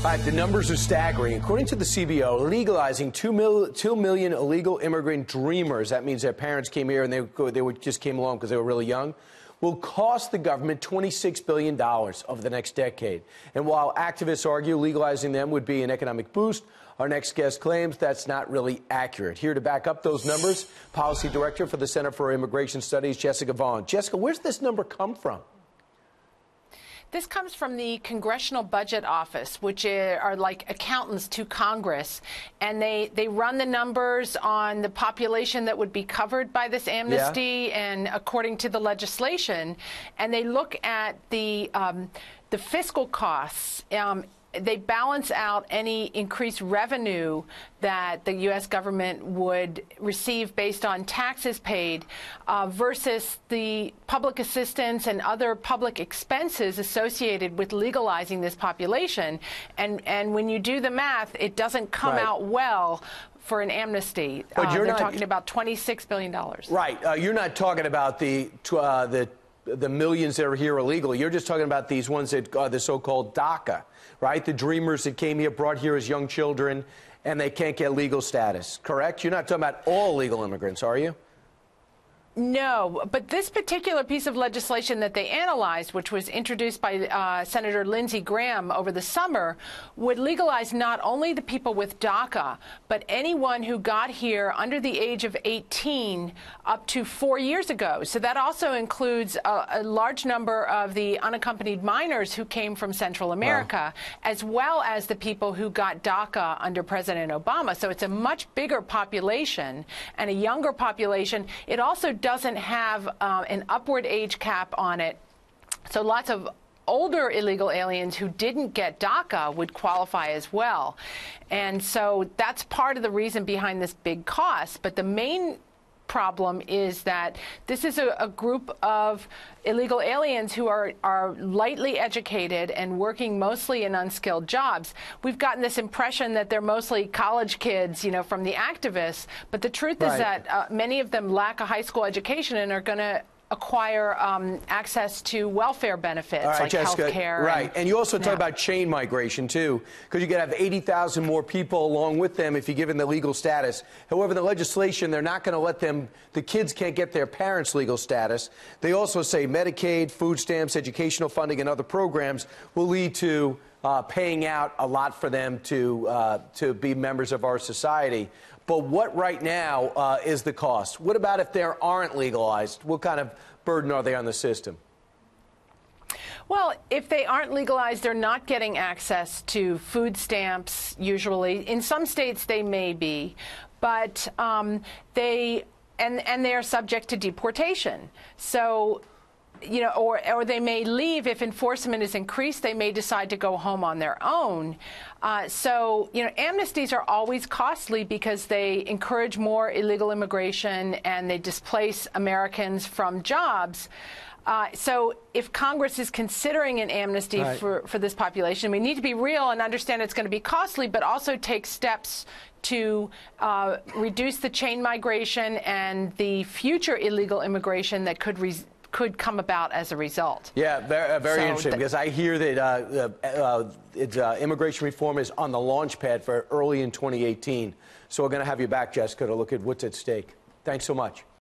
Right, the numbers are staggering. According to the CBO, legalizing 2 million illegal immigrant dreamers, that means their parents came here and they just came along because they were really young, will cost the government $26 billion over the next decade. And while activists argue legalizing them would be an economic boost, our next guest claims that's not really accurate. Here to back up those numbers, Policy Director for the Center for Immigration Studies, Jessica Vaughan. Jessica, where's this number come from? This comes from the Congressional Budget Office, which are like accountants to Congress, and they run the numbers on the population that would be covered by this amnesty and according to the legislation, and they look at the fiscal costs. They balance out any increased revenue that the U.S. government would receive based on taxes paid versus the public assistance and other public expenses associated with legalizing this population. And when you do the math, it doesn't come out well for an amnesty. But they're talking about $26 billion. Right. You're not talking about the millions that are here illegally. You're just talking about these ones that the so-called DACA, right? The dreamers that came here, brought here as young children, and they can't get legal status, correct? You're not talking about all illegal immigrants, are you? No, but this particular piece of legislation that they analyzed, which was introduced by Senator Lindsey Graham over the summer, would legalize not only the people with DACA, but anyone who got here under the age of 18 up to 4 years ago. So that also includes a large number of the unaccompanied minors who came from Central America, as well as the people who got DACA under President Obama. So it's a much bigger population and a younger population. It also doesn't have an upward age cap on it. So lots of older illegal aliens who didn't get DACA would qualify as well. And so that's part of the reason behind this big cost. But the main problem is that this is a group of illegal aliens who are lightly educated and working mostly in unskilled jobs. We've gotten this impression that they're mostly college kids, you know, from the activists, but the truth is that many of them lack a high school education and are going to acquire access to welfare benefits like health care. Right. And you also talk about chain migration, too, because you could have 80,000 more people along with them if you give them the legal status. However, the legislation, they're not going to let them, the kids can't get their parents' legal status. They also say Medicaid, food stamps, educational funding, and other programs will lead to paying out a lot for them to be members of our society. But what right now is the cost? What about if they aren't legalized? What kind of burden are they on the system? Well, if they aren't legalized, they're not getting access to food stamps, usually. In some states, they may be, but they are subject to deportation. So, you know, or they may leave if enforcement is increased. They may decide to go home on their own. So, you know, amnesties are always costly because they encourage more illegal immigration and they displace Americans from jobs. So if Congress is considering an amnesty for this population, we need to be real and understand it's going to be costly, but also take steps to reduce the chain migration and the future illegal immigration that could come about as a result. Yeah, very interesting, because I hear that immigration reform is on the launch pad for early in 2018. So we're going to have you back, Jessica, to look at what's at stake. Thanks so much.